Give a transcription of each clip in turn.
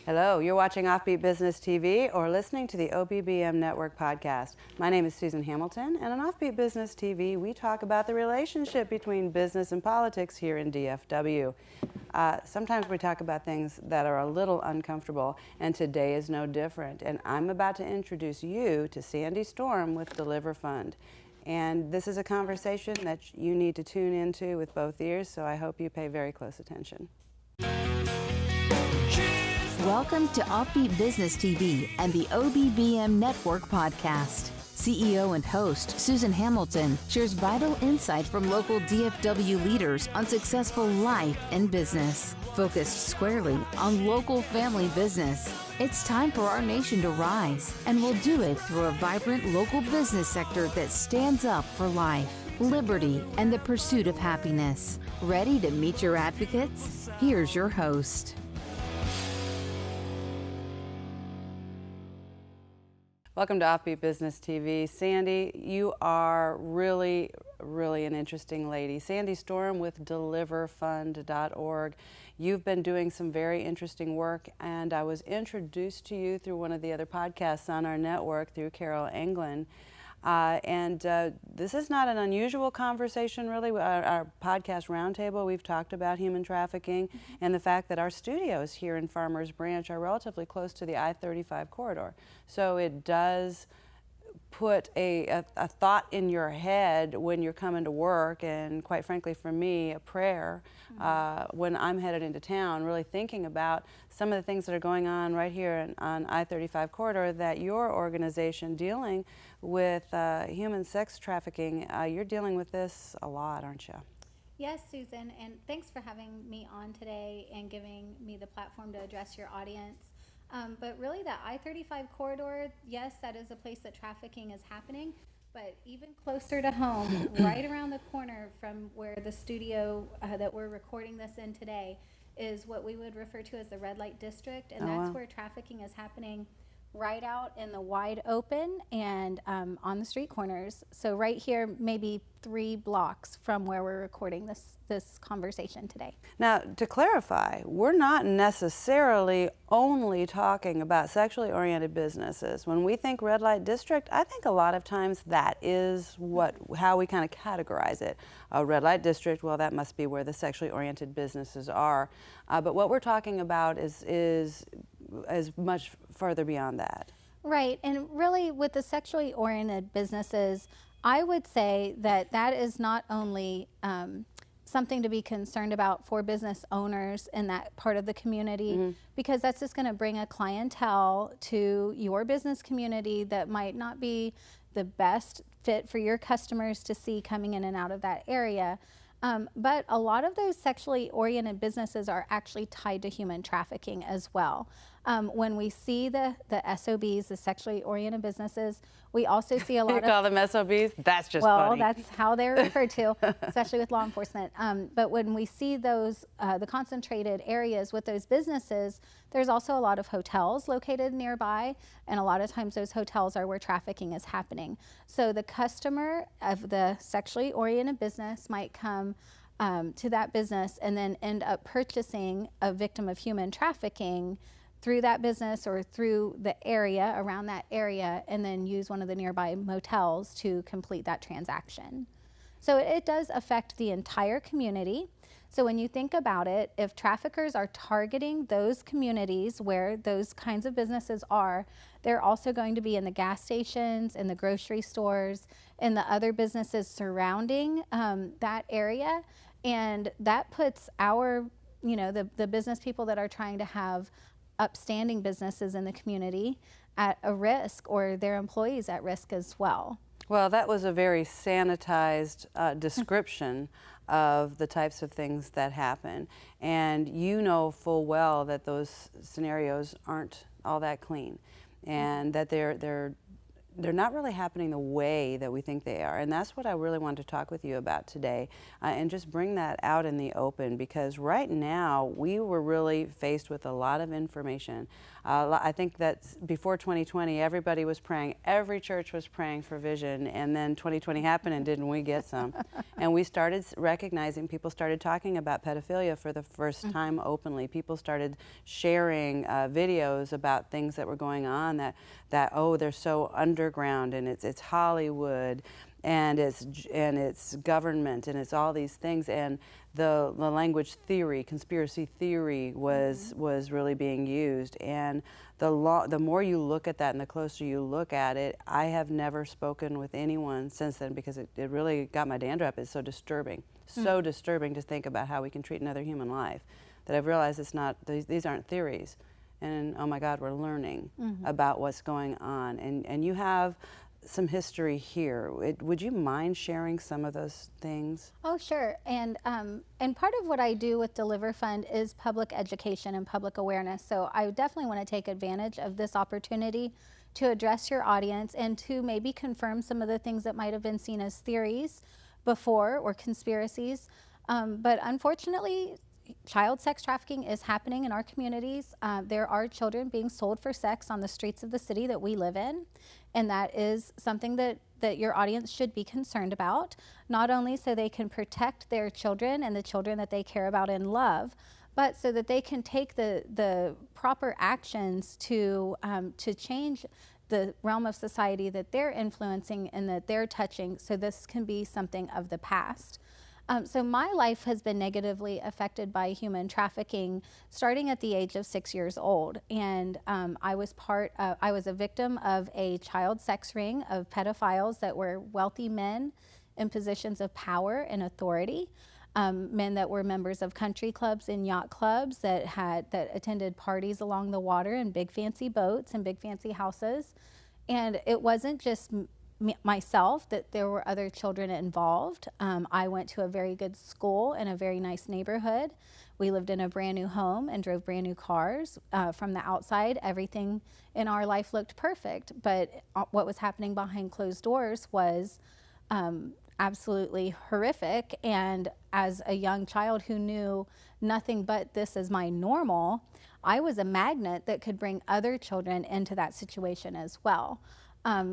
Hello, you're watching Offbeat Business TV or listening to the OBBM Network podcast. My name is Susan Hamiton, and on Offbeat Business TV, we talk about the relationship between business and politics here in DFW. Sometimes we talk about things that are a little uncomfortable, and today is no different. And I'm about to introduce you to Sandy Storm with DeliverFund. And this is a conversation that you need to tune into with both ears, so I hope you pay very close attention. Welcome to Offbeat Business TV and the OBBM Network podcast. CEO and host Susan Hamiton shares vital insight from local DFW leaders on successful life and business, focused squarely on local family business. It's time for our nation to rise, and we'll do it through a vibrant local business sector that stands up for life, liberty, and the pursuit of happiness. Ready to meet your advocates? Here's your host. Welcome to Offbeat Business TV. Sandy, you are really an interesting lady. Sandy Storm with DeliverFund.org. You've been doing some very interesting work, and I was introduced to you through one of the other podcasts on our network through Carol Englund. This is not an unusual conversation, really. Our podcast roundtable, we've talked about human trafficking and the fact that our studios here in Farmers Branch are relatively close to the I-35 corridor. So it does put a thought in your head when you're coming to work, and quite frankly for me, a prayer when I'm headed into town, really thinking about some of the things that are going on right here on I-35 corridor, that your organization dealing with human sex trafficking, you're dealing with this a lot, aren't you? Yes, Susan, and thanks for having me on today and giving me the platform to address your audience. But really the I-35 corridor, yes, that is a place that trafficking is happening, but even closer to home, right around the corner from where the studio that we're recording this in today is what we would refer to as the red light district, and that's where trafficking is happening right out in the wide open and on the street corners. So right here, maybe 3 blocks from where we're recording this conversation today. Now, to clarify, we're not necessarily only talking about sexually oriented businesses. When we think red light district, I think a lot of times that is how we kind of categorize it. A red light district, well, that must be where the sexually oriented businesses are. But what we're talking about is much further beyond that. Right, and really with the sexually oriented businesses, I would say that that is not only something to be concerned about for business owners in that part of the community, because that's just going to bring a clientele to your business community that might not be the best fit for your customers to see coming in and out of that area. But a lot of those sexually oriented businesses are actually tied to human trafficking as well. When we see the SOBs, the sexually oriented businesses, we also see a lot You call them SOBs? That's just well, funny. that's how they're referred to, especially with law enforcement. But when we see those, the concentrated areas with those businesses, there's also a lot of hotels located nearby, and a lot of times those hotels are where trafficking is happening. So the customer of the sexually oriented business might come to that business and then end up purchasing a victim of human trafficking through that business or through the area, around that area, and then use one of the nearby motels to complete that transaction. So it does affect the entire community. So when you think about it, if traffickers are targeting those communities where those kinds of businesses are, they're also going to be in the gas stations, in the grocery stores, in the other businesses surrounding that area. And that puts our, the business people that are trying to have upstanding businesses in the community at a risk, or their employees at risk as well. Well, that was a very sanitized description of the types of things that happen. And you know full well that those scenarios aren't all that clean, and that they're they're not really happening the way that we think they are. And that's what I really wanted to talk with you about today, and just bring that out in the open, because right now we were really faced with a lot of information. I think that before 2020, everybody was praying, every church was praying for vision, and then 2020 happened, and didn't we get some? And we started recognizing, people started talking about pedophilia for the first time openly. People started sharing videos about things that were going on, that oh, they're so underground, and it's Hollywood, and it's government, and it's all these things, and the language theory, conspiracy theory was really being used. And the more you look at that and the closer you look at it, I have never spoken with anyone since then, because it really got my dander up. It's so disturbing, so disturbing to think about how we can treat another human life, that I've realized it's not, these aren't theories. And oh my God, we're learning about what's going on. And you have some history here. Would you mind sharing some of those things? Oh, sure. And part of what I do with DeliverFund is public education and public awareness. So I definitely want to take advantage of this opportunity to address your audience and to maybe confirm some of the things that might have been seen as theories before, or conspiracies. But unfortunately, child sex trafficking is happening in our communities. There are children being sold for sex on the streets of the city that we live in, and that is something that your audience should be concerned about, not only so they can protect their children and the children that they care about and love, but so that they can take the proper actions to change the realm of society that they're influencing and that they're touching, so this can be something of the past. So my life has been negatively affected by human trafficking starting at the age of 6 years old. And I was a victim of a child sex ring of pedophiles that were wealthy men in positions of power and authority, men that were members of country clubs and yacht clubs, that attended parties along the water in big fancy boats and big fancy houses. And it wasn't just myself, that there were other children involved. I went to a very good school in a very nice neighborhood. We lived in a brand new home and drove brand new cars. From the outside, everything in our life looked perfect, but what was happening behind closed doors was absolutely horrific. And as a young child who knew nothing but this as my normal, I was a magnet that could bring other children into that situation as well.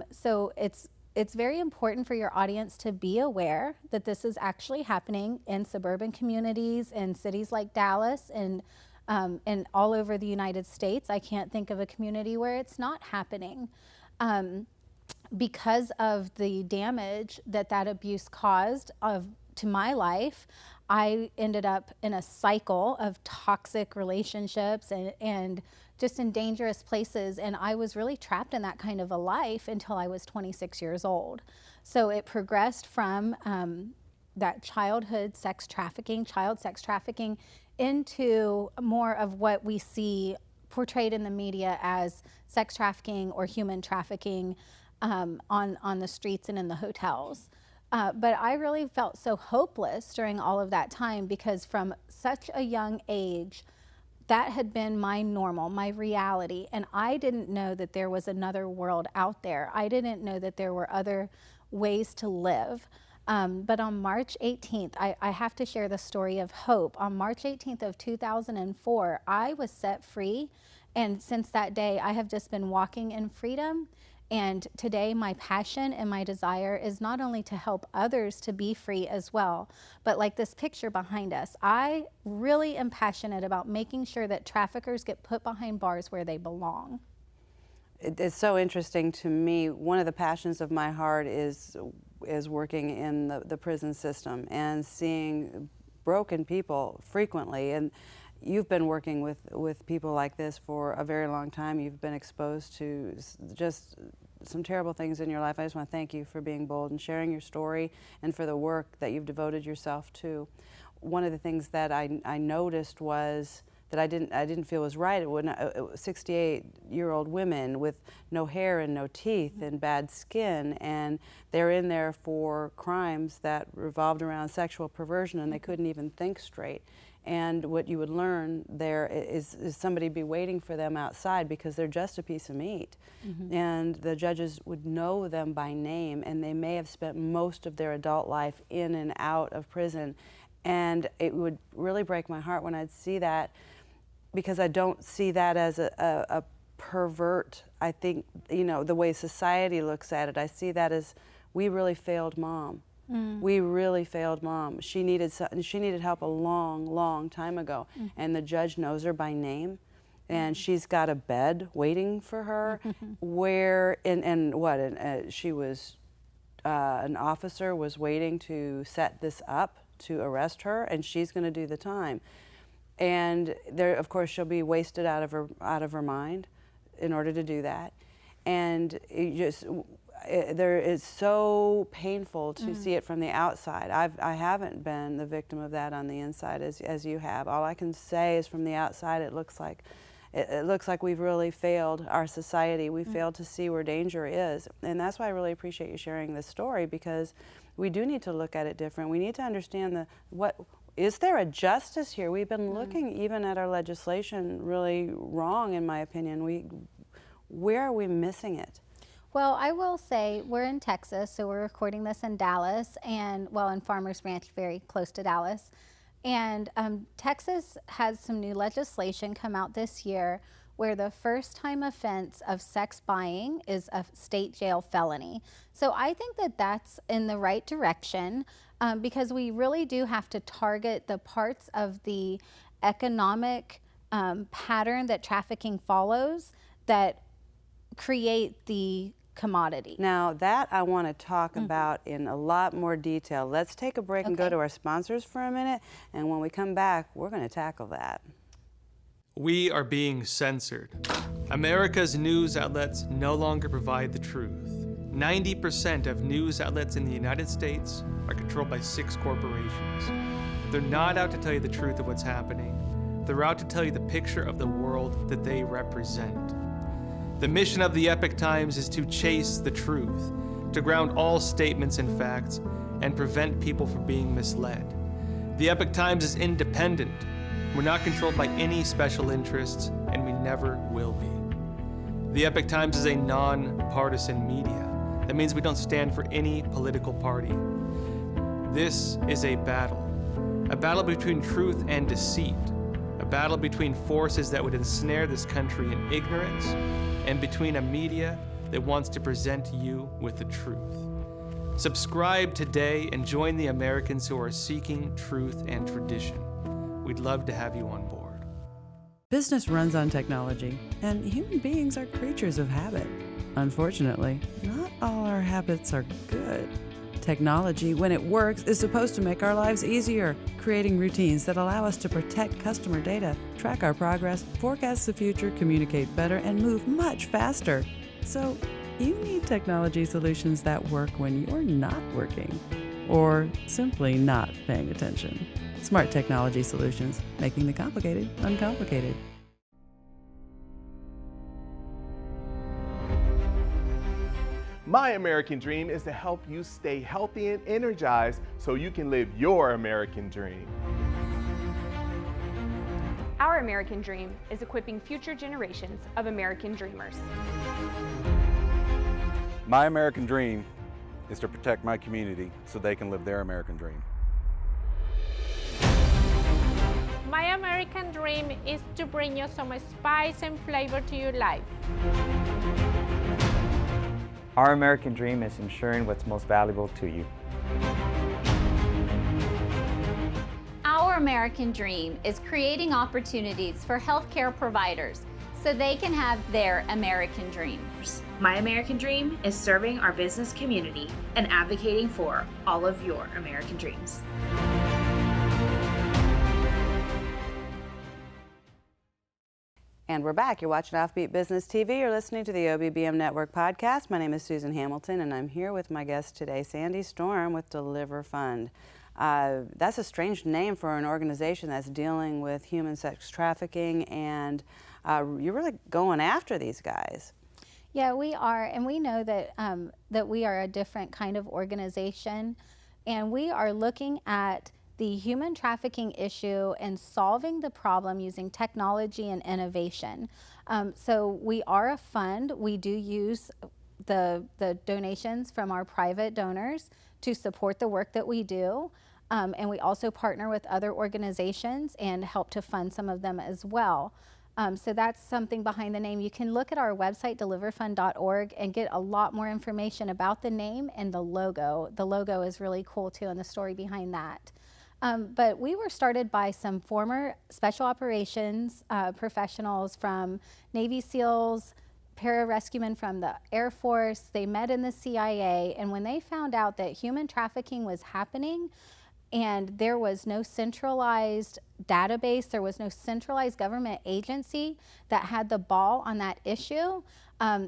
So it's very important for your audience to be aware that this is actually happening in suburban communities, in cities like Dallas, and all over the United States. I can't think of a community where it's not happening. Because of the damage that abuse caused to my life, I ended up in a cycle of toxic relationships and just in dangerous places, and I was really trapped in that kind of a life until I was 26 years old. So it progressed from that childhood sex trafficking, child sex trafficking, into more of what we see portrayed in the media as sex trafficking or human trafficking on the streets and in the hotels. But I really felt so hopeless during all of that time, because from such a young age, that had been my normal, my reality, and I didn't know that there was another world out there. I didn't know that there were other ways to live. But on March 18th, I have to share the story of hope. On March 18th of 2004, I was set free, and since that day, I have just been walking in freedom. And today, my passion and my desire is not only to help others to be free as well, but like this picture behind us, I really am passionate about making sure that traffickers get put behind bars where they belong. It's so interesting to me. One of the passions of my heart is working in the prison system and seeing broken people frequently. And you've been working with people like this for a very long time. You've been exposed to just some terrible things in your life. I just want to thank you for being bold and sharing your story, and for the work that you've devoted yourself to. One of the things that I noticed was that I didn't feel was right. When 68-year-old women with no hair and no teeth and bad skin, and they're in there for crimes that revolved around sexual perversion, and they couldn't even think straight. And what you would learn there is somebody be waiting for them outside because they're just a piece of meat. And the judges would know them by name, and they may have spent most of their adult life in and out of prison. And it would really break my heart when I'd see that, because I don't see that as a pervert. I think, you know, the way society looks at it, I see that as, we really failed mom. We really failed mom. She needed help a long, long time ago, and the judge knows her by name, and she's got a bed waiting for her, where she was an officer was waiting to set this up to arrest her, and she's going to do the time, and there, of course, she'll be wasted out of her mind in order to do that, and there is so painful to see it from the outside. I haven't been the victim of that on the inside as you have. All I can say is from the outside, it looks like we've really failed our society. We failed to see where danger is, and that's why I really appreciate you sharing this story, because we do need to look at it different. We need to understand is there a justice here? We've been looking even at our legislation really wrong, in my opinion. Where are we missing it? Well, I will say we're in Texas, so we're recording this in Dallas, and in Farmers Branch, very close to Dallas. And Texas has some new legislation come out this year where the first time offense of sex buying is a state jail felony. So I think that that's in the right direction, because we really do have to target the parts of the economic pattern that trafficking follows that create the commodity. Now that I want to talk about in a lot more detail. Let's take a break and go to our sponsors for a minute, and when we come back, we're going to tackle that. We are being censored. America's news outlets no longer provide the truth. 90% of news outlets in the United States are controlled by 6 corporations. They're not out to tell you the truth of what's happening. They're out to tell you the picture of the world that they represent. The mission of the Epoch Times is to chase the truth, to ground all statements in facts, and prevent people from being misled. The Epoch Times is independent. We're not controlled by any special interests, and we never will be. The Epoch Times is a non-partisan media. That means we don't stand for any political party. This is a battle between truth and deceit, a battle between forces that would ensnare this country in ignorance, and between a media that wants to present you with the truth. Subscribe today and join the Americans who are seeking truth and tradition. We'd love to have you on board. Business runs on technology, and human beings are creatures of habit. Unfortunately, not all our habits are good. Technology, when it works, is supposed to make our lives easier, creating routines that allow us to protect customer data, track our progress, forecast the future, communicate better, and move much faster. So, you need technology solutions that work when you're not working, or simply not paying attention. Smart technology solutions, making the complicated uncomplicated. My American dream is to help you stay healthy and energized so you can live your American dream. Our American dream is equipping future generations of American dreamers. My American dream is to protect my community so they can live their American dream. My American dream is to bring you some spice and flavor to your life. Our American dream is ensuring what's most valuable to you. Our American dream is creating opportunities for healthcare providers so they can have their American dreams. My American dream is serving our business community and advocating for all of your American dreams. And we're back. You're watching OffBeat Business TV. You're listening to the OBBM Network podcast. My name is Susan Hamiton, and I'm here with my guest today, Sandy Storm with DeliverFund. That's a strange name for an organization that's dealing with human sex trafficking, and you're really going after these guys. Yeah, we are, and we know that that we are a different kind of organization, and we are looking at the human trafficking issue and solving the problem using technology and innovation. So we are a fund. We do use the donations from our private donors to support the work that we do. And we also partner with other organizations and help to fund some of them as well. So that's something behind the name. You can look at our website, DeliverFund.org, and get a lot more information about the name and the logo. The logo is really cool too, and the story behind that. But we were started by some former special operations professionals from Navy SEALs, pararescuemen from the Air Force. They met in the CIA, and when they found out that human trafficking was happening, and there was no centralized database, there was no centralized government agency that had the ball on that issue,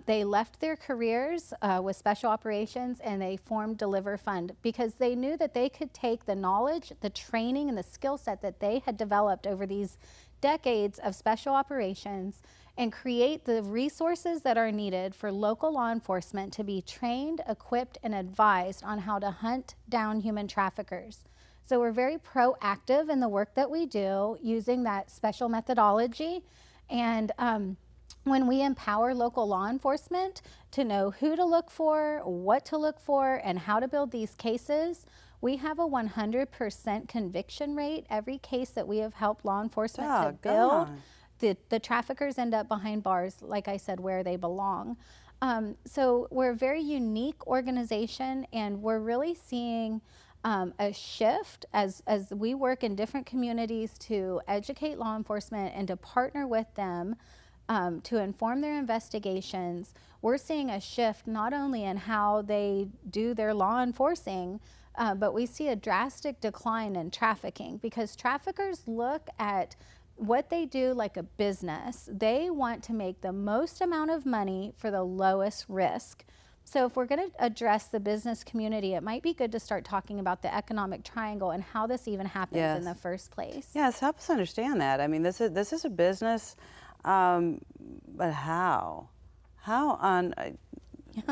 they left their careers with special operations and they formed DeliverFund because they knew that they could take the knowledge, the training, and the skill set that they had developed over these decades of special operations and create the resources that are needed for local law enforcement to be trained, equipped, and advised on how to hunt down human traffickers. So we're very proactive in the work that we do using that special methodology. And when we empower local law enforcement to know who to look for, what to look for, and how to build these cases, we have a 100% conviction rate. Every case that we have helped law enforcement to build, the traffickers end up behind bars, like I said, where they belong. So we're a very unique organization, and we're really seeing a shift as we work in different communities to educate law enforcement and to partner with them to inform their investigations. We're seeing a shift not only in how they do their law enforcing, but we see a drastic decline in trafficking because traffickers look at what they do like a business. They want to make the most amount of money for the lowest risk. So if we're going to address the business community, it might be good to start talking about the economic triangle and how this even happens in the first place. Yes, help us understand that. I mean, this is a business, but how? How on?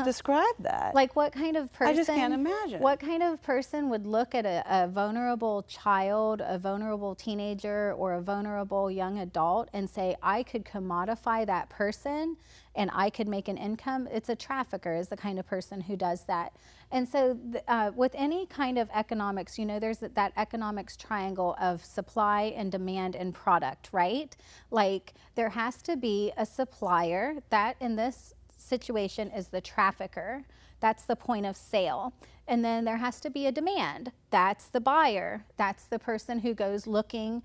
Describe that. Like what kind of person? I just can't imagine. What kind of person would look at a vulnerable child, a vulnerable teenager, or a vulnerable young adult and say, I could commodify that person and I could make an income? It's a trafficker is the kind of person who does that. And so with any kind of economics, you know, there's that economics triangle of supply and demand and product, right? Like there has to be a supplier that in this situation is the trafficker. That's the point of sale. And then there has to be a demand. That's the buyer. That's the person who goes looking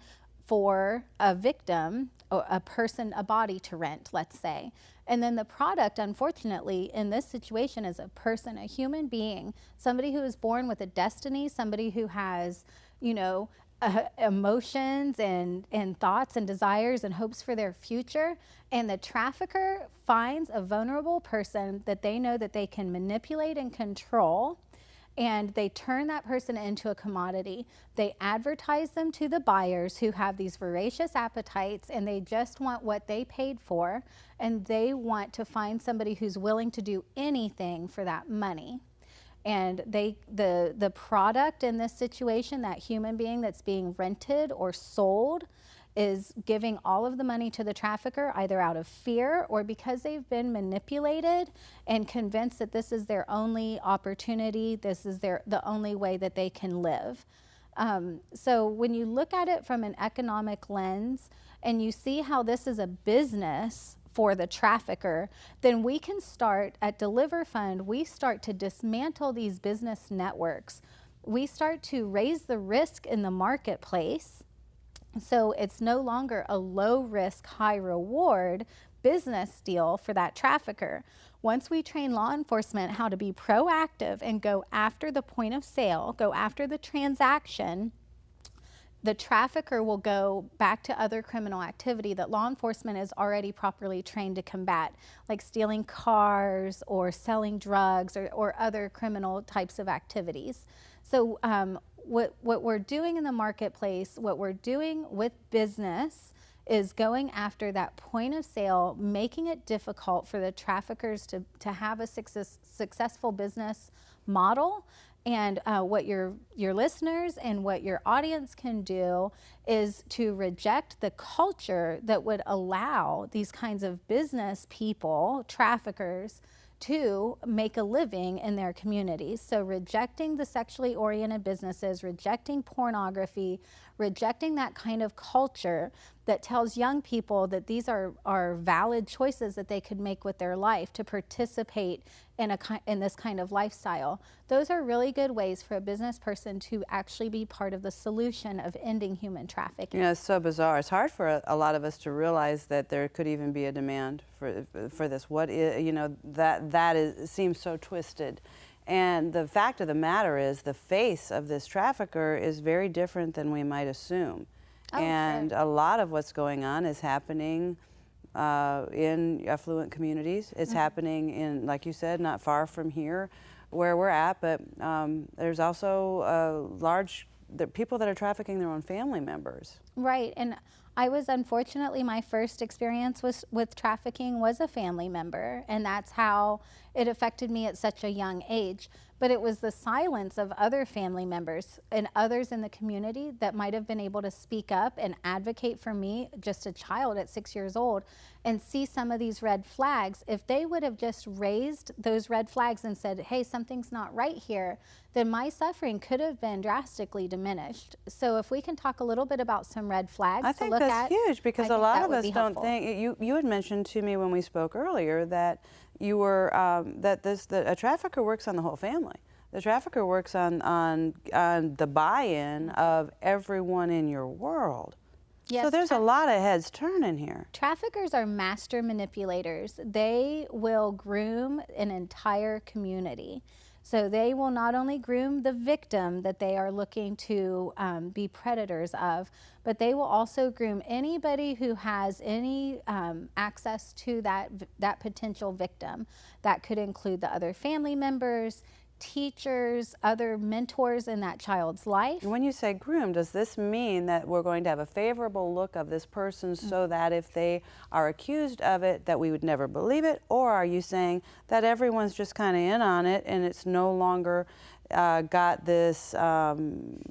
for a victim, or a person, a body to rent, let's say. And then the product, unfortunately, in this situation is a person, a human being, somebody who is born with a destiny, somebody who has, you know, emotions and thoughts and desires and hopes for their future. And the trafficker finds a vulnerable person that they know that they can manipulate and control, and they turn that person into a commodity. They advertise them to the buyers who have these voracious appetites and they just want what they paid for, and they want to find somebody who's willing to do anything for that money. And the product in this situation, that human being that's being rented or sold, is giving all of the money to the trafficker either out of fear or because they've been manipulated and convinced that this is their only opportunity, this is the only way that they can live. So when you look at it from an economic lens and you see how this is a business for the trafficker, then we can start at DeliverFund, we start to dismantle these business networks. We start to raise the risk in the marketplace. So it's no longer a low risk, high reward business deal for that trafficker. Once we train law enforcement how to be proactive and go after the point of sale, go after the transaction, the trafficker will go back to other criminal activity that law enforcement is already properly trained to combat, like stealing cars or selling drugs or other criminal types of activities. So what we're doing in the marketplace, what we're doing with business is going after that point of sale, making it difficult for the traffickers to have a successful business model, And what your listeners and what your audience can do is to reject the culture that would allow these kinds of business people, traffickers, to make a living in their communities. So rejecting the sexually oriented businesses, rejecting pornography, rejecting that kind of culture that tells young people that these are valid choices that they could make with their life to participate in this kind of lifestyle. Those are really good ways for a business person to actually be part of the solution of ending human trafficking. You know, it's so bizarre. It's hard for a lot of us to realize that there could even be a demand for this. What is, you know, seems so twisted. And the fact of the matter is the face of this trafficker is very different than we might assume. And a lot of what's going on is happening in affluent communities. It's happening in, like you said, not far from here where we're at, but there's also people that are trafficking their own family members. Right, and I was, unfortunately, my first experience with trafficking was a family member, and that's how it affected me at such a young age. But it was the silence of other family members and others in the community that might have been able to speak up and advocate for me, just a child at 6 years old, and see some of these red flags. If they would have just raised those red flags and said, hey, something's not right here, then my suffering could have been drastically diminished. So if we can talk a little bit about some red flags I think to look that's at. huge, because a lot of us don't think, you had mentioned to me when we spoke earlier that you were, a trafficker works on the whole family. The trafficker works on the buy-in of everyone in your world. Yes, so there's a lot of heads turning here. Traffickers are master manipulators. They will groom an entire community. So they will not only groom the victim that they are looking to be predators of, but they will also groom anybody who has any access to that potential victim. That could include the other family members, teachers, other mentors in that child's life. When you say groom, does this mean that we're going to have a favorable look of this person so that if they are accused of it, that we would never believe it? Or are you saying that everyone's just kind of in on it and it's no longer got this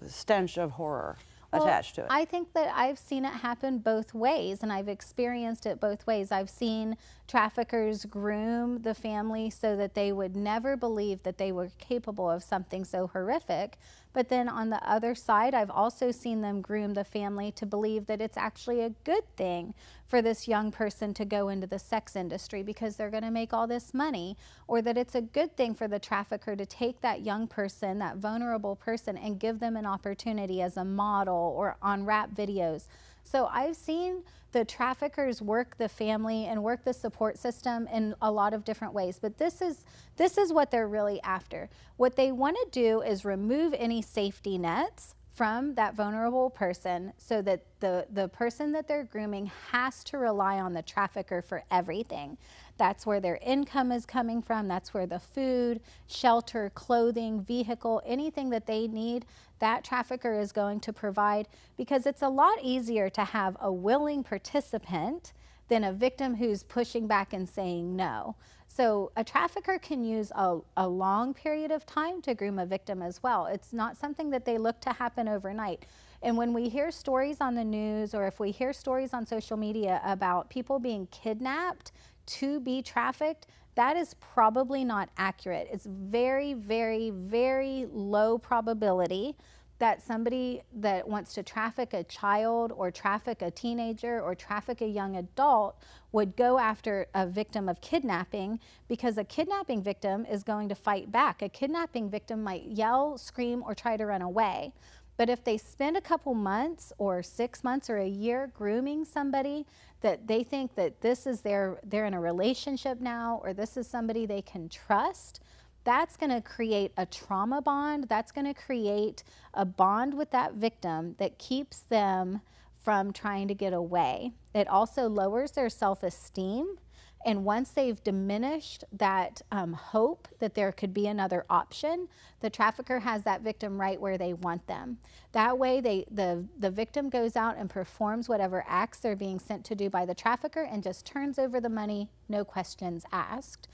stench of horror attached to it? I think that I've seen it happen both ways, and I've experienced it both ways. I've seen traffickers groom the family so that they would never believe that they were capable of something so horrific. But then on the other side, I've also seen them groom the family to believe that it's actually a good thing for this young person to go into the sex industry because they're going to make all this money, or that it's a good thing for the trafficker to take that young person, that vulnerable person, and give them an opportunity as a model or on rap videos. So I've seen the traffickers work the family and work the support system in a lot of different ways, but this is what they're really after. What they want to do is remove any safety nets from that vulnerable person so that the person that they're grooming has to rely on the trafficker for everything. That's where their income is coming from. That's where the food, shelter, clothing, vehicle, anything that they need, that trafficker is going to provide, because it's a lot easier to have a willing participant than a victim who's pushing back and saying no. So a trafficker can use a long period of time to groom a victim as well. It's not something that they look to happen overnight. And when we hear stories on the news, or if we hear stories on social media about people being kidnapped to be trafficked, that is probably not accurate. It's very, very, very low probability that somebody that wants to traffic a child or traffic a teenager or traffic a young adult would go after a victim of kidnapping, because a kidnapping victim is going to fight back. A kidnapping victim might yell, scream, or try to run away. But if they spend a couple months or 6 months or a year grooming somebody that they think that this is they're in a relationship now, or this is somebody they can trust, that's going to create a trauma bond. That's going to create a bond with that victim that keeps them from trying to get away. It also lowers their self-esteem. And once they've diminished that hope that there could be another option, the trafficker has that victim right where they want them. That way the victim goes out and performs whatever acts they're being sent to do by the trafficker and just turns over the money, no questions asked.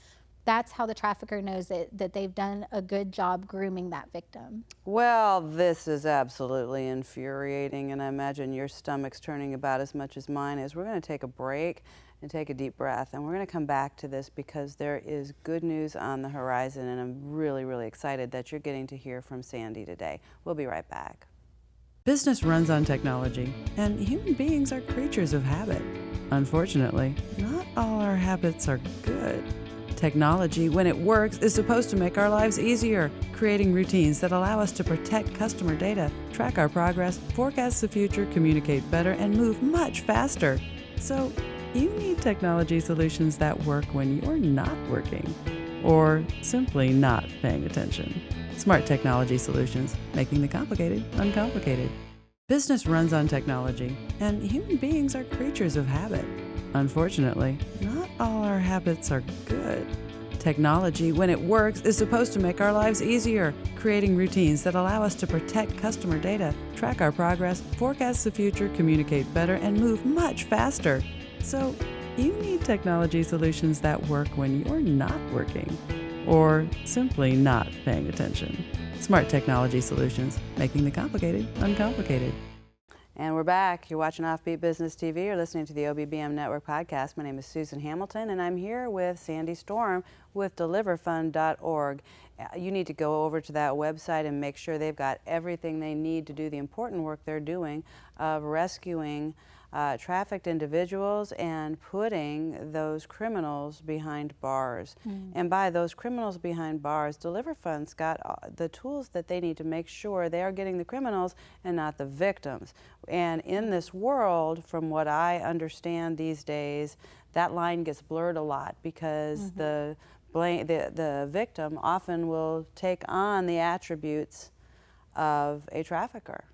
that's how the trafficker knows that they've done a good job grooming that victim. Well, this is absolutely infuriating, and I imagine your stomach's turning about as much as mine is. We're going to take a break and take a deep breath, and we're going to come back to this because there is good news on the horizon, and I'm really, really excited that you're getting to hear from Sandy today. We'll be right back. Business runs on technology, and human beings are creatures of habit. Unfortunately, not all our habits are good. Technology, when it works, is supposed to make our lives easier, creating routines that allow us to protect customer data, track our progress, forecast the future, communicate better, and move much faster. So, you need technology solutions that work when you're not working, or simply not paying attention. Smart technology solutions, making the complicated uncomplicated. Business runs on technology, and human beings are creatures of habit. Unfortunately, not all our habits are good. Technology, when it works, is supposed to make our lives easier, creating routines that allow us to protect customer data, track our progress, forecast the future, communicate better, and move much faster. So, you need technology solutions that work when you're not working, or simply not paying attention. Smart technology solutions, making the complicated uncomplicated. And we're back. You're watching Offbeat Business TV. You're listening to the OBBM Network podcast. My name is Susan Hamiton, and I'm here with Sandy Storm with DeliverFund.org. You need to go over to that website and make sure they've got everything they need to do the important work they're doing of rescuing trafficked individuals and putting those criminals behind bars. And by those criminals behind bars, DeliverFund's got the tools that they need to make sure they are getting the criminals and not the victims. And in this world, from what I understand these days, that line gets blurred a lot because the victim often will take on the attributes of a trafficker.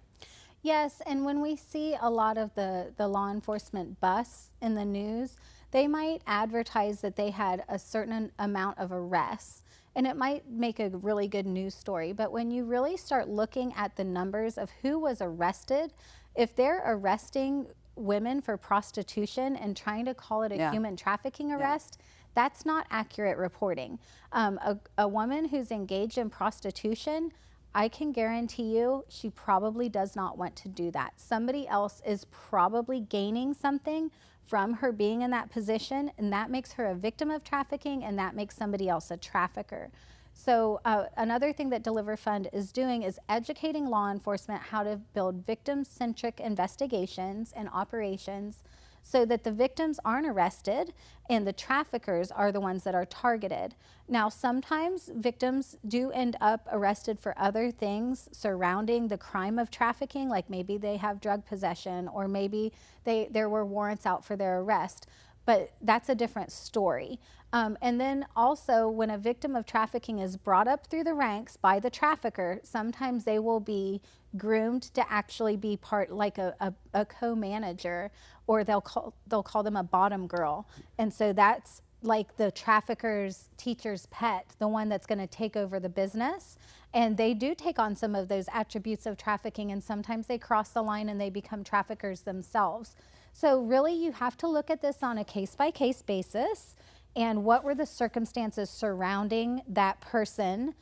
Yes, and when we see a lot of the law enforcement busts in the news, they might advertise that they had a certain amount of arrests, and it might make a really good news story. But when you really start looking at the numbers of who was arrested, if they're arresting women for prostitution and trying to call it a human trafficking arrest, that's not accurate reporting. A woman who's engaged in prostitution, I can guarantee you she probably does not want to do that. Somebody else is probably gaining something from her being in that position, and that makes her a victim of trafficking, and that makes somebody else a trafficker. So another thing that DeliverFund is doing is educating law enforcement how to build victim-centric investigations and operations so that the victims aren't arrested and the traffickers are the ones that are targeted. Now, sometimes victims do end up arrested for other things surrounding the crime of trafficking, like maybe they have drug possession or maybe there were warrants out for their arrest, but that's a different story. And then also when a victim of trafficking is brought up through the ranks by the trafficker, sometimes they will be groomed to actually be part, like a co-manager, or they'll call them a bottom girl. And so that's like the trafficker's teacher's pet, the one that's going to take over the business. And they do take on some of those attributes of trafficking, and sometimes they cross the line and they become traffickers themselves. So really you have to look at this on a case-by-case basis, and what were the circumstances surrounding that person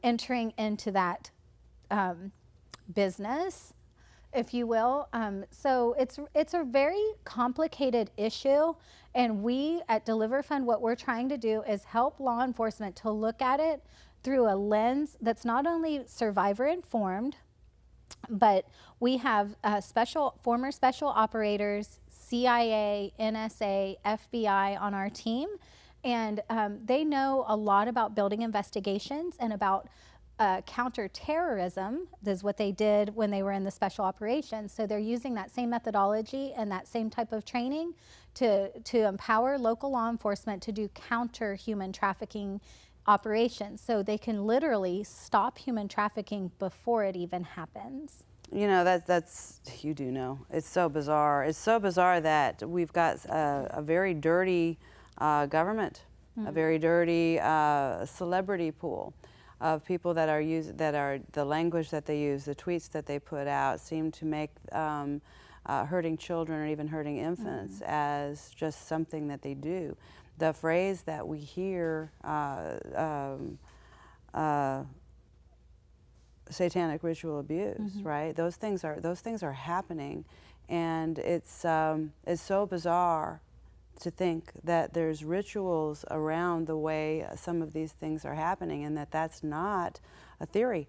entering into that business, if you will. So it's a very complicated issue, and we at DeliverFund, what we're trying to do is help law enforcement to look at it through a lens that's not only survivor informed, but we have former special operators, CIA, NSA, FBI on our team, and they know a lot about building investigations and about counterterrorism. This is what they did when they were in the special operations. So they're using that same methodology and that same type of training to empower local law enforcement to do counter human trafficking operations, so they can literally stop human trafficking before it even happens. You know, that's you do know. It's so bizarre. It's so bizarre that we've got a very dirty government, a very dirty celebrity pool of people that are the language that they use, the tweets that they put out seem to make hurting children or even hurting infants as just something that they do. the phrase that we hear, satanic ritual abuse, right? Those things are happening, and it's so bizarre to think that there's rituals around the way some of these things are happening, and that's not a theory.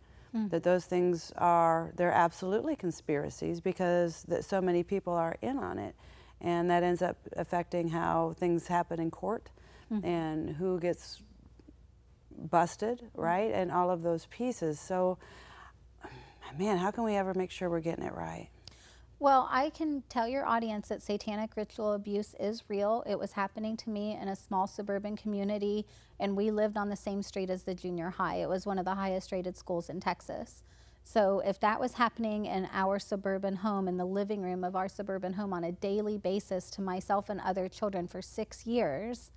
That those things they're absolutely conspiracies, because so many people are in on it, and that ends up affecting how things happen in court and who gets busted, right? And all of those pieces. So, man, how can we ever make sure we're getting it right? Well, I can tell your audience that satanic ritual abuse is real. It was happening to me in a small suburban community, and we lived on the same street as the junior high. It was one of the highest rated schools in Texas. So if that was happening in our suburban home, in the living room of our suburban home on a daily basis to myself and other children for 6 years,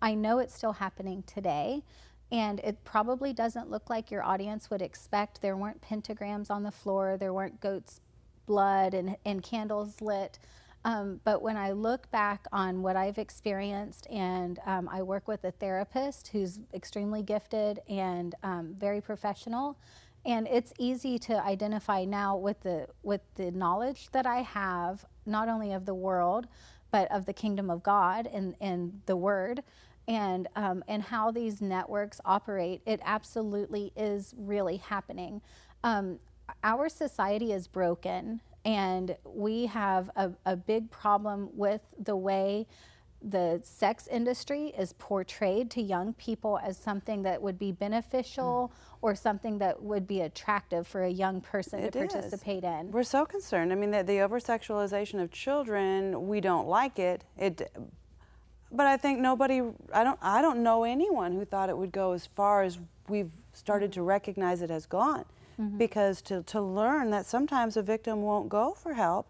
I know it's still happening today. And it probably doesn't look like your audience would expect. There weren't pentagrams on the floor. There weren't goats' blood and candles lit. But when I look back on what I've experienced, and I work with a therapist who's extremely gifted and very professional, and it's easy to identify now with the knowledge that I have, not only of the world, but of the kingdom of God and the Word, and how these networks operate. It absolutely is really happening. Our society is broken, and we have a big problem with the way the sex industry is portrayed to young people as something that would be beneficial or something that would be attractive for a young person to participate in. We're so concerned. I mean, the over-sexualization of children, we don't like it. But I think I don't know anyone who thought it would go as far as we've started to recognize it has gone. Because to learn that sometimes a victim won't go for help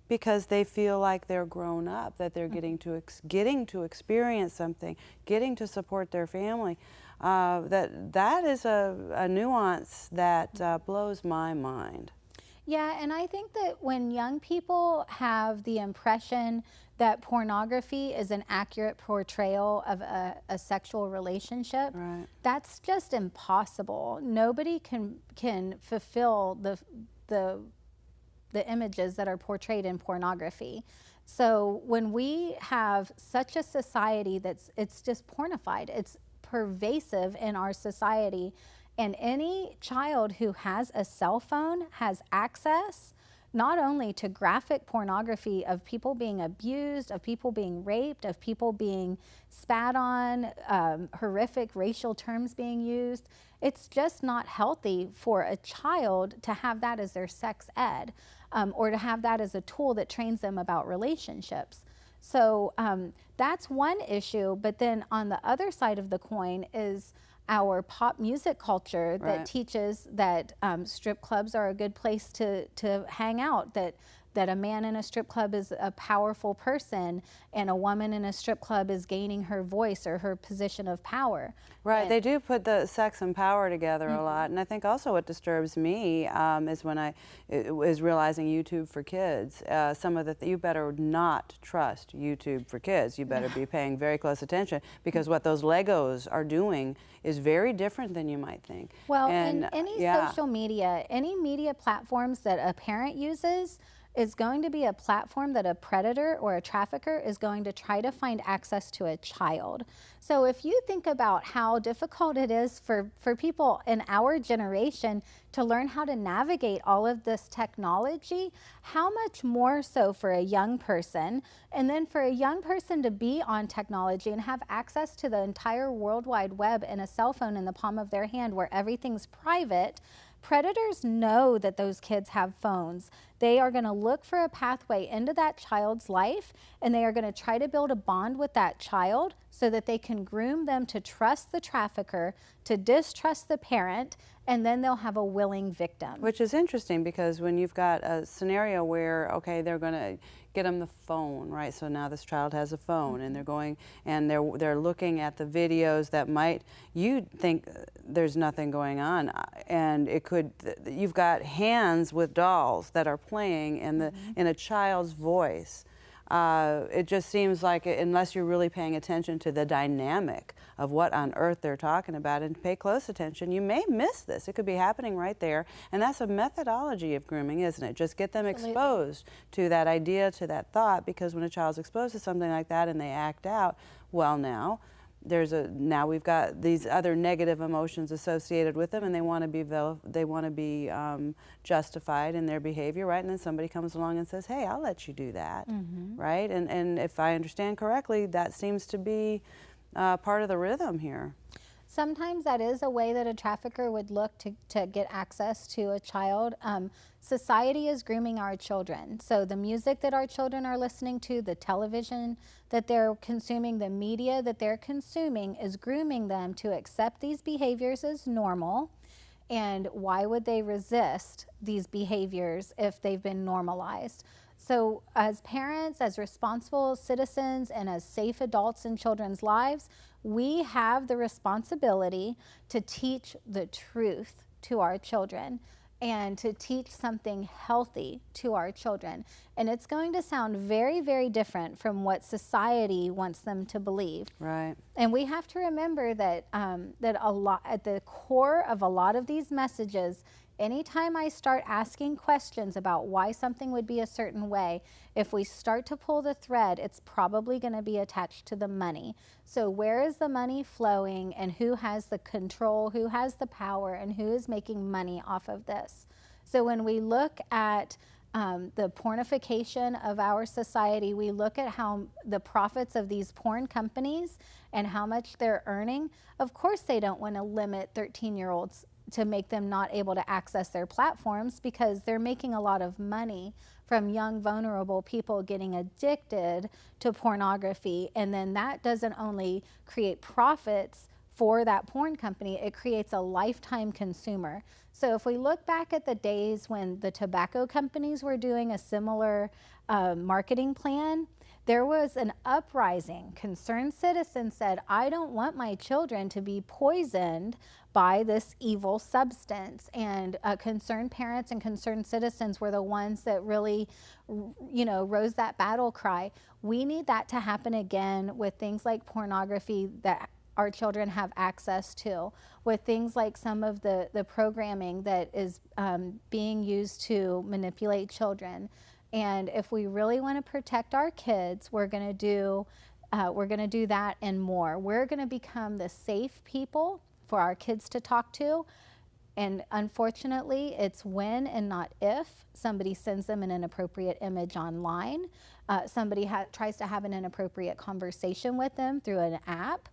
because they feel like they're grown up, that they're getting to experience something, getting to support their family. That is a nuance that blows my mind. Yeah, and I think that when young people have the impression that pornography is an accurate portrayal of a sexual relationship, that's just impossible. Nobody can fulfill the images that are portrayed in pornography. So when we have such a society it's just pornified, it's pervasive in our society, and any child who has a cell phone has access not only to graphic pornography of people being abused, of people being raped, of people being spat on, horrific racial terms being used. It's just not healthy for a child to have that as their sex ed, or to have that as a tool that trains them about relationships. So that's one issue, but then on the other side of the coin is our pop music culture that teaches that strip clubs are a good place to hang out, that a man in a strip club is a powerful person and a woman in a strip club is gaining her voice or her position of power. Right, they do put the sex and power together a lot, and I think also what disturbs me is when I is realizing YouTube for kids. Some of you better not trust YouTube for kids. You better be paying very close attention, because what those Legos are doing is very different than you might think. Well, in any social media, any media platforms that a parent uses is going to be a platform that a predator or a trafficker is going to try to find access to a child. So if you think about how difficult it is for people in our generation to learn how to navigate all of this technology, how much more so for a young person, and then for a young person to be on technology and have access to the entire World Wide Web and a cell phone in the palm of their hand where everything's private. Predators know that those kids have phones. They are going to look for a pathway into that child's life, and they are going to try to build a bond with that child so that they can groom them to trust the trafficker, to distrust the parent, and then they'll have a willing victim. Which is interesting, because when you've got a scenario where, okay, they're going to get them the phone, right? So now this child has a phone, and they're going and they're looking at the videos that you think there's nothing going on, and you've got hands with dolls that are playing in a child's voice. it just seems like unless you're really paying attention to the dynamic of what on earth they're talking about and pay close attention, you may miss this. It could be happening right there. And that's a methodology of grooming, isn't it? Just get them exposed to that idea, to that thought, because when a child's exposed to something like that and they act out, well, now we've got these other negative emotions associated with them, and they want to be justified in their behavior, right? And then somebody comes along and says, "Hey, I'll let you do that," right? And if I understand correctly, that seems to be part of the rhythm here. Sometimes that is a way that a trafficker would look to get access to a child. Society is grooming our children. So the music that our children are listening to, the television that they're consuming, the media that they're consuming is grooming them to accept these behaviors as normal. And why would they resist these behaviors if they've been normalized? So as parents, as responsible citizens, and as safe adults in children's lives, we have the responsibility to teach the truth to our children and to teach something healthy to our children. And it's going to sound very, very different from what society wants them to believe. Right. And we have to remember that at the core of a lot of these messages, anytime I start asking questions about why something would be a certain way, if we start to pull the thread, it's probably going to be attached to the money. So where is the money flowing, and who has the control, who has the power, and who is making money off of this? So when we look at the pornification of our society, we look at how the profits of these porn companies and how much they're earning. Of course they don't want to limit 13-year-olds to make them not able to access their platforms, because they're making a lot of money from young, vulnerable people getting addicted to pornography. And then that doesn't only create profits for that porn company, it creates a lifetime consumer. So if we look back at the days when the tobacco companies were doing a similar marketing plan, there was an uprising. Concerned citizens said, I don't want my children to be poisoned by this evil substance. And concerned parents and concerned citizens were the ones that really, rose that battle cry. We need that to happen again with things like pornography that our children have access to, with things like some of the programming that is being used to manipulate children. And if we really want to protect our kids, we're going to do that and more. We're going to become the safe people for our kids to talk to. And unfortunately, it's when and not if somebody sends them an inappropriate image online. Somebody tries to have an inappropriate conversation with them through an app.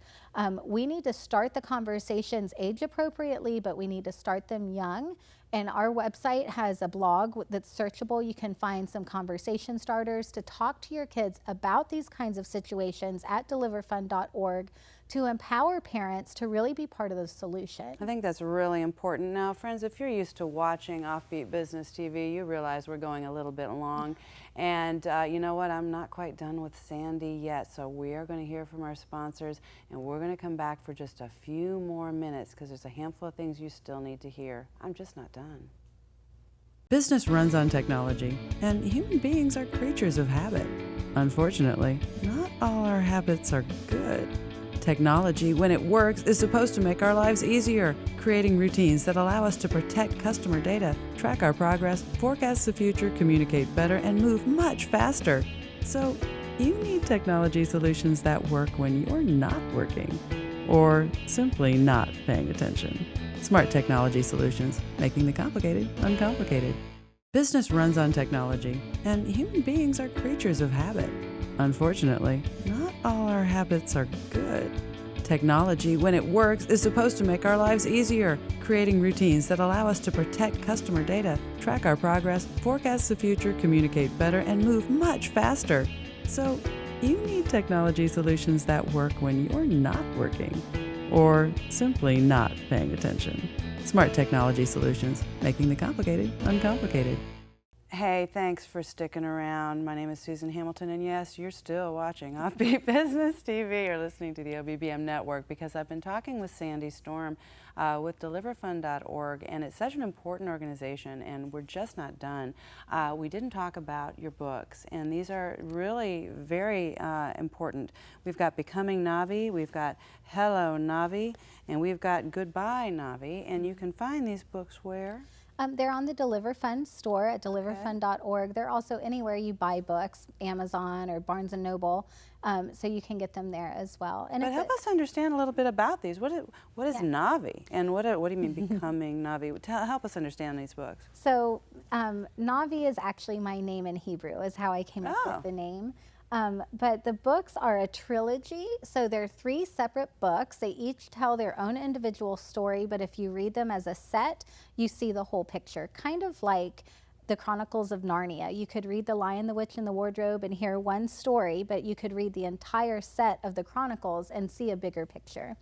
We need to start the conversations age appropriately, but we need to start them young. And our website has a blog that's searchable. You can find some conversation starters to talk to your kids about these kinds of situations at DeliverFund.org to empower parents to really be part of the solution. I think that's really important. Now, friends, if you're used to watching OffBeat Business TV, you realize we're going a little bit long. And you know what? I'm not quite done with Sandy yet. So we are going to hear from our sponsors, and we're going to come back for just a few more minutes because there's a handful of things you still need to hear. I'm just not done. Business runs on technology, and human beings are creatures of habit. Unfortunately, not all our habits are good. Technology, when it works, is supposed to make our lives easier, creating routines that allow us to protect customer data, track our progress, forecast the future, communicate better, and move much faster. So, you need technology solutions that work when you're not working, or simply not paying attention. Smart technology solutions, making the complicated uncomplicated. Business runs on technology, and human beings are creatures of habit. Unfortunately, not all our habits are good. Technology, when it works, is supposed to make our lives easier, creating routines that allow us to protect customer data, track our progress, forecast the future, communicate better, and move much faster. So, you need technology solutions that work when you're not working, or simply not paying attention. Smart technology solutions, making the complicated uncomplicated. Hey, thanks for sticking around. My name is Susan Hamiton, and yes, you're still watching OffBeat Business TV or listening to the OBBM network, because I've been talking with Sandy Storm with DeliverFund.org, and it's such an important organization, and we're just not done. We didn't talk about your books, and these are really very important. We've got Becoming Navi, we've got Hello Navi, and we've got Goodbye Navi, and you can find these books where? They're on the DeliverFund store at DeliverFund.org. They're also anywhere you buy books, Amazon or Barnes & Noble, so you can get them there as well. And but help us understand a little bit about these. What is Navi, and what do you mean Becoming Navi? Help us understand these books. So Navi is actually my name in Hebrew, is how I came up with the name. But the books are a trilogy, so they're 3 separate books. They each tell their own individual story, but if you read them as a set, you see the whole picture, kind of like the Chronicles of Narnia. You could read The Lion, the Witch, and the Wardrobe and hear one story, but you could read the entire set of the Chronicles and see a bigger picture.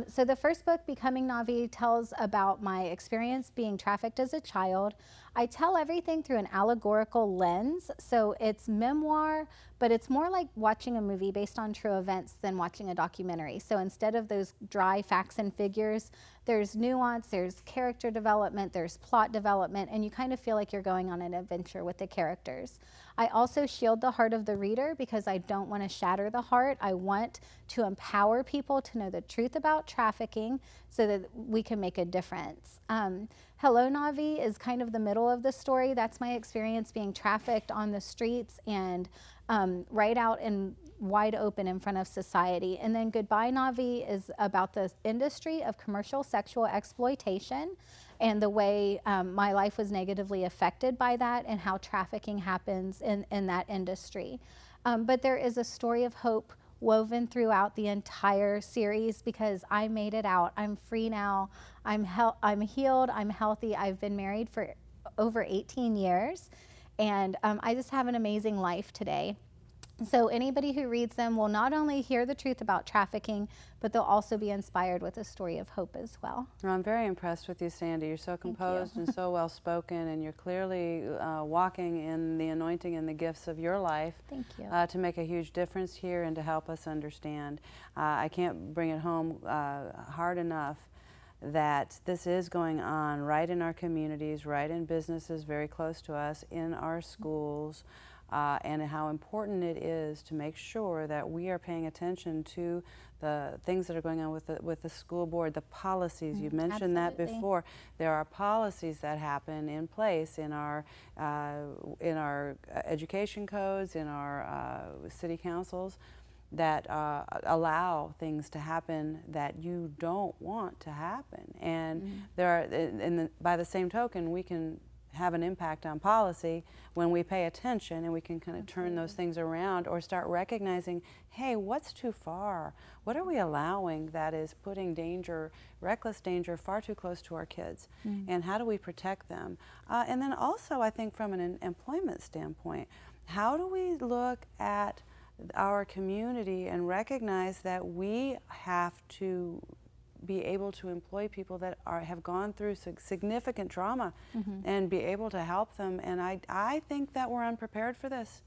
So the first book, Becoming Navi, tells about my experience being trafficked as a child. I tell everything through an allegorical lens, so it's memoir, but it's more like watching a movie based on true events than watching a documentary. So instead of those dry facts and figures, there's nuance, there's character development, there's plot development, and you kind of feel like you're going on an adventure with the characters. I also shield the heart of the reader because I don't want to shatter the heart. I want to empower people to know the truth about trafficking so that we can make a difference. Hello Navi is kind of the middle of the story. That's my experience being trafficked on the streets and right out in wide open in front of society. And then Goodbye Navi is about the industry of commercial sexual exploitation and the way my life was negatively affected by that and how trafficking happens in that industry. But there is a story of hope woven throughout the entire series because I made it out. I'm free now. I'm healed. I'm healthy. I've been married for over 18 years, and I just have an amazing life today. So anybody who reads them will not only hear the truth about trafficking, but they'll also be inspired with a story of hope as well. Well, I'm very impressed with you, Sandy. You're so composed and so well spoken, and you're clearly walking in the anointing and the gifts of your life. Thank you. To make a huge difference here and to help us understand. I can't bring it home hard enough that this is going on right in our communities, right in businesses very close to us, in our schools. And how important it is to make sure that we are paying attention to the things that are going on with the school board, the policies. You've mentioned that before. There are policies that happen in place in our education codes, in our city councils, that allow things to happen that you don't want to happen. And there are, by the same token, we can have an impact on policy when we pay attention and we can kind of turn those things around or start recognizing, hey, what's too far? What are we allowing that is putting danger, reckless danger, far too close to our kids? And how do we protect them? And then also, I think from an employment standpoint, how do we look at our community and recognize that we have to be able to employ people that have gone through significant trauma and be able to help them. And I think that we're unprepared for this.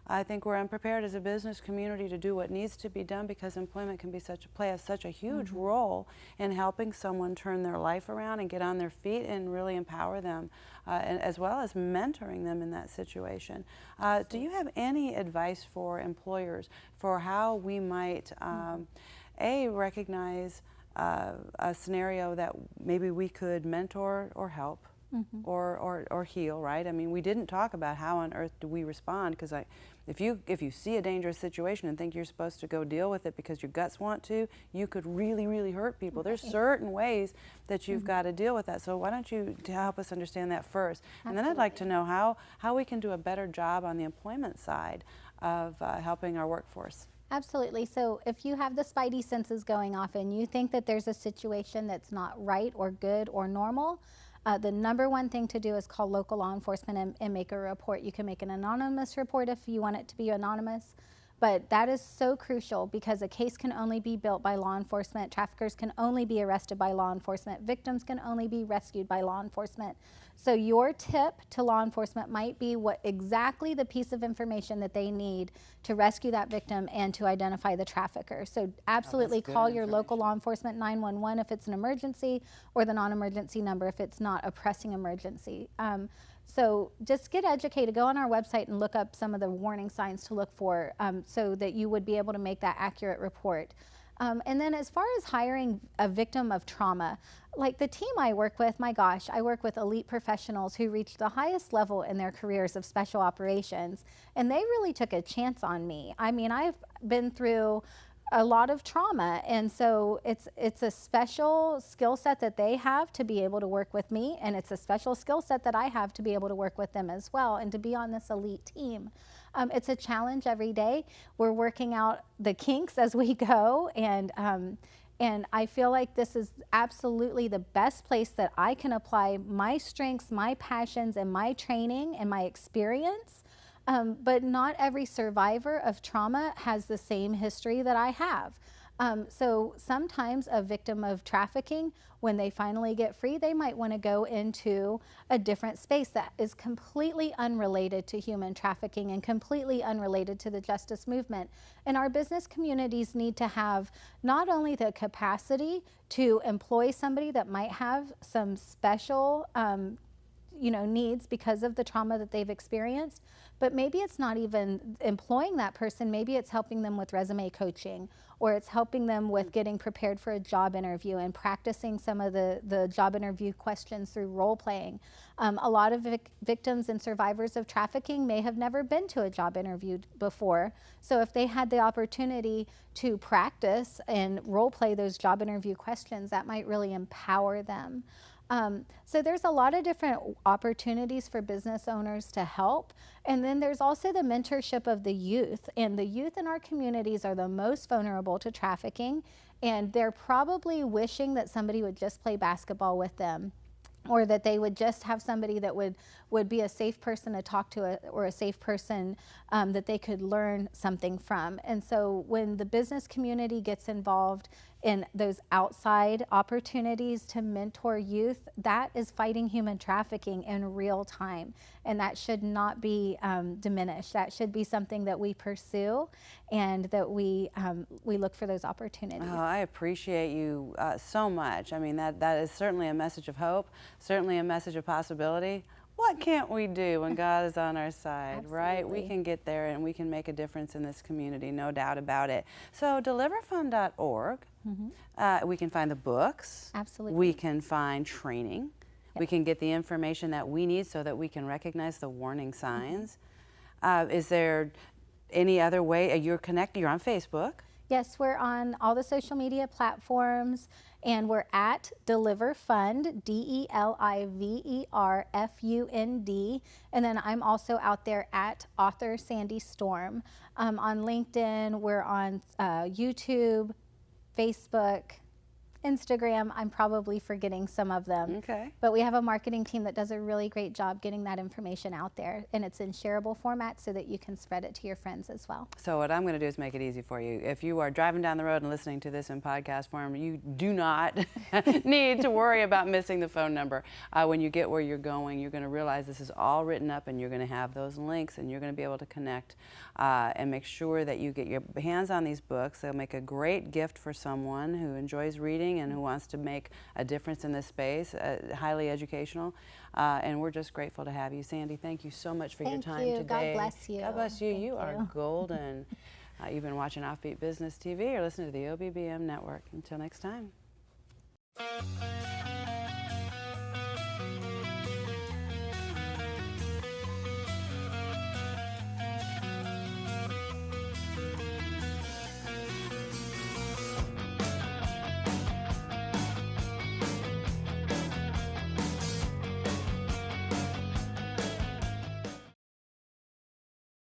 I think we're unprepared as a business community to do what needs to be done because employment can be play such a huge role in helping someone turn their life around and get on their feet and really empower them, and as well as mentoring them in that situation. Do you have any advice for employers for how we might, recognize a scenario that maybe we could mentor or help or heal, right? I mean, we didn't talk about how on earth do we respond, because if you see a dangerous situation and think you're supposed to go deal with it because your guts want to, you could really, really hurt people. There's certain ways that you've got to deal with that. So why don't you help us understand that first? And then I'd like to know how we can do a better job on the employment side of helping our workforce. Absolutely. So if you have the spidey senses going off and you think that there's a situation that's not right or good or normal, the #1 thing to do is call local law enforcement and make a report. You can make an anonymous report if you want it to be anonymous, But that is so crucial because a case can only be built by law enforcement. Traffickers can only be arrested by law enforcement. Victims can only be rescued by law enforcement. So your tip to law enforcement might be what exactly the piece of information that they need to rescue that victim and to identify the trafficker. So absolutely call your local law enforcement 911 if it's an emergency, or the non-emergency number if it's not a pressing emergency. So just get educated. Go on our website and look up some of the warning signs to look for so that you would be able to make that accurate report. And then as far as hiring a victim of trauma, like the team I work with, my gosh, I work with elite professionals who reached the highest level in their careers of special operations, and they really took a chance on me. I mean, I've been through a lot of trauma, and so it's a special skill set that they have to be able to work with me, and it's a special skill set that I have to be able to work with them as well, and to be on this elite team. It's a challenge every day. We're working out the kinks as we go, and I feel like this is absolutely the best place that I can apply my strengths, my passions, and my training and my experience. But not every survivor of trauma has the same history that I have. So sometimes a victim of trafficking, when they finally get free, they might want to go into a different space that is completely unrelated to human trafficking and completely unrelated to the justice movement. And our business communities need to have not only the capacity to employ somebody that might have some special needs because of the trauma that they've experienced, but maybe it's not even employing that person. Maybe it's helping them with resume coaching, or it's helping them with getting prepared for a job interview and practicing some of the job interview questions through role playing. A lot of victims and survivors of trafficking may have never been to a job interview before. So if they had the opportunity to practice and role play those job interview questions, that might really empower them. So there's a lot of different opportunities for business owners to help. And then there's also the mentorship of the youth. And the youth in our communities are the most vulnerable to trafficking. And they're probably wishing that somebody would just play basketball with them, or that they would just have somebody that would be a safe person to talk to, or a safe person that they could learn something from. And so when the business community gets involved in those outside opportunities to mentor youth, that is fighting human trafficking in real time. And that should not be diminished. That should be something that we pursue, and that we look for those opportunities. Oh, I appreciate you so much. I mean, that is certainly a message of hope, certainly a message of possibility. What can't we do when God is on our side, Absolutely. right? We can get there and we can make a difference in this community, no doubt about it. So DeliverFund.org, we can find the books. Absolutely. We can find training. Yep. We can get the information that we need so that we can recognize the warning signs. Is there any other way? You're connected, you're on Facebook. Yes, we're on all the social media platforms, and we're at DeliverFund, DeliverFund. And then I'm also out there at author Sandy Storm. On LinkedIn, we're on YouTube, Facebook, Instagram. I'm probably forgetting some of them. Okay. But we have a marketing team that does a really great job getting that information out there, and it's in shareable format so that you can spread it to your friends as well. So what I'm going to do is make it easy for you. If you are driving down the road and listening to this in podcast form, you do not need to worry about missing the phone number. When you get where you're going, you're going to realize this is all written up, and you're going to have those links, and you're going to be able to connect and make sure that you get your hands on these books. They'll make a great gift for someone who enjoys reading and who wants to make a difference in this space, highly educational. And we're just grateful to have you. Sandy, thank you so much for your time today. God bless you. God bless you. Thank you are golden. You've been watching Offbeat Business TV or listening to the OBBM Network. Until next time.